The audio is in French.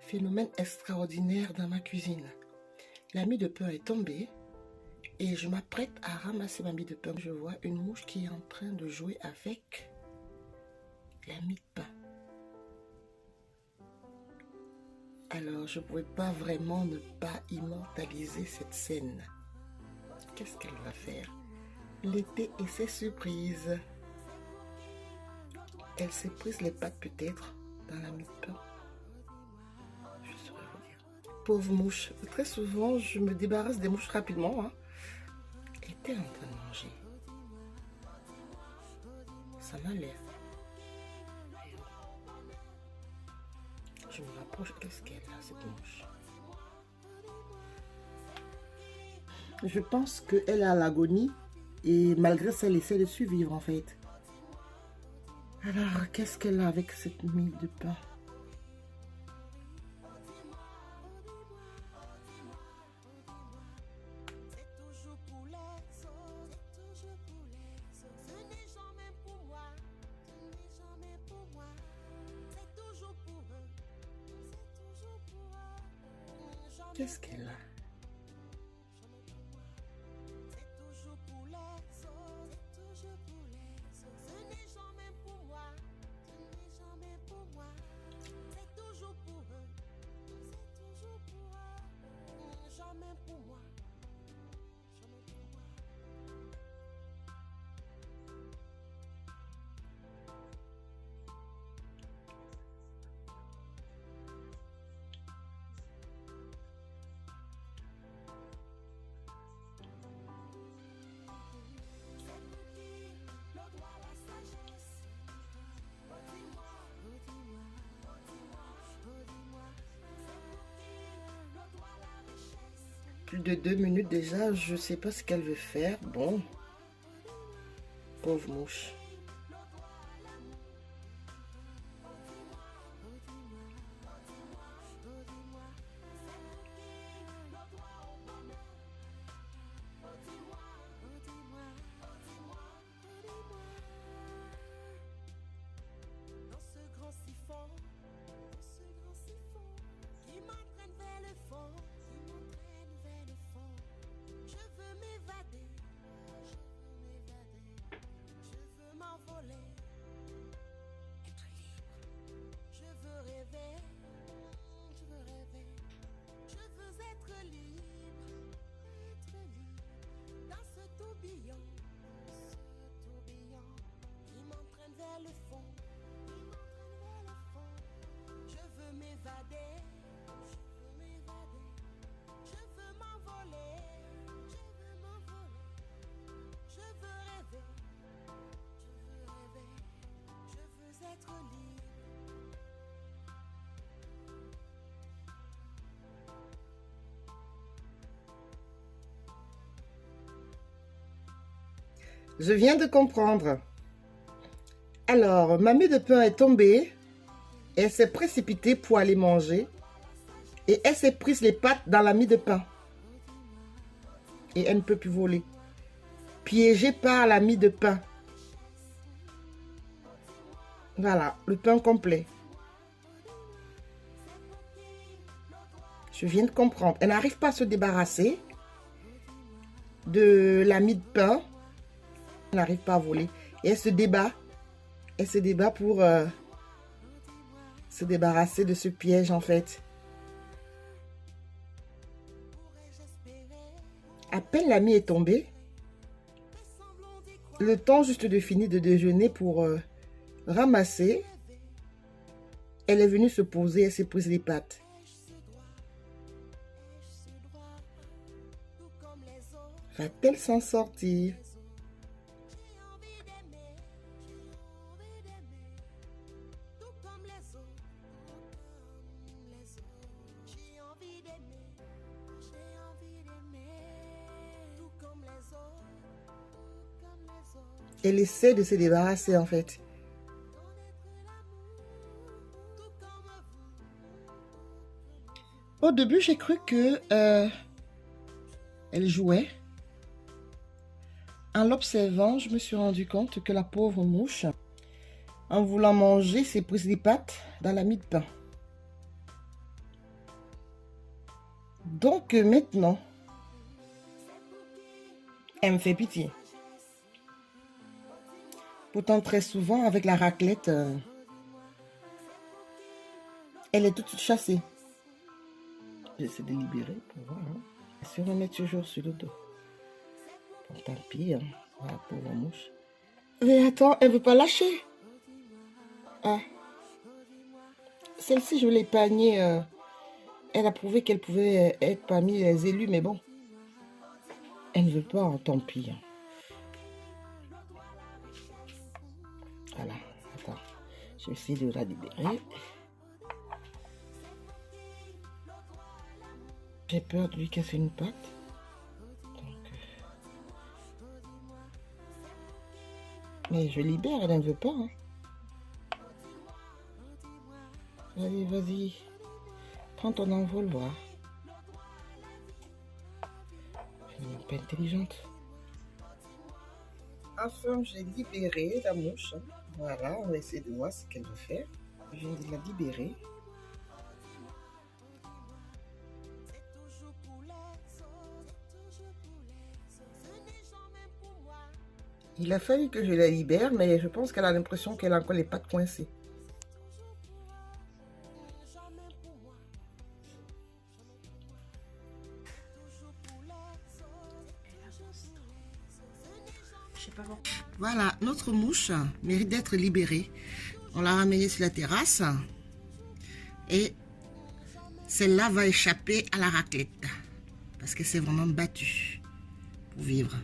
Phénomène extraordinaire dans ma cuisine. La mie de pain est tombée et je m'apprête à ramasser ma mie de pain. Je vois une mouche qui est en train de jouer avec la mie de pain. Alors, je ne pouvais pas vraiment ne pas immortaliser cette scène. Qu'est-ce qu'elle va faire? L'été et ses surprises. Elle s'est prise les pattes peut-être dans la mie de pain. Je saurais vous dire. Pauvre mouche. Très souvent, je me débarrasse des mouches rapidement. Hein. Elle était en train de manger. Ça m'a l'air. Je me rapproche. Qu'est-ce qu'elle a, cette mouche? Je pense qu'elle est à l'agonie. Et malgré ça, elle essaie de survivre en fait. Alors, qu'est-ce qu'elle a avec cette mie de pain? Qu'est-ce qu'elle a? Plus de 2 minutes déjà, je sais pas ce qu'elle veut faire. Bon, pauvre mouche. Je viens de comprendre. Alors, ma mie de pain est tombée. Elle s'est précipitée pour aller manger. Et elle s'est prise les pattes dans la mie de pain. Et elle ne peut plus voler. Piégée par la mie de pain. Voilà, le pain complet. Je viens de comprendre. Elle n'arrive pas à se débarrasser de la mie de pain. Elle n'arrive pas à voler. Et elle se débat. Elle se débat pour se débarrasser de ce piège en fait. À peine la mie est tombée. Le temps juste de finir de déjeuner pour ramasser. Elle est venue se poser. Elle s'est prise les pattes. Va-t-elle s'en sortir? Elle essaie de se débarrasser en fait. Au début, j'ai cru que elle jouait. En l'observant, je me suis rendu compte que la pauvre mouche, en voulant manger, s'est prise les pattes dans la mie de pain. Donc maintenant, elle me fait pitié. Pourtant, très souvent, avec la raclette, elle est toute chassée. J'essaie de libérer pour voir. Hein. Elle se remet toujours sur le dos. Bon, tant pis, hein. Voilà, pauvre mouche. Mais attends, elle veut pas lâcher. Ah. Celle-ci, je l'ai épargnée. Elle a prouvé qu'elle pouvait être parmi les élus, mais bon. Elle ne veut pas, hein, tant pis. Hein. Voilà, attends. Je vais essayer de la libérer. J'ai peur de lui casser une patte. Donc, mais je libère, elle ne veut pas. Hein. Allez, vas-y. Prends ton envol, voir. Elle n'est pas intelligente. Enfin, j'ai libéré la mouche. Voilà, on va essayer de voir ce qu'elle veut faire. Je viens de la libérer. Il a fallu que je la libère, mais je pense qu'elle a l'impression qu'elle a encore les pattes coincées. Voilà, notre mouche mérite d'être libérée. On l'a ramenée sur la terrasse. Et celle-là va échapper à la raclette. Parce qu'elle s'est vraiment battue pour vivre.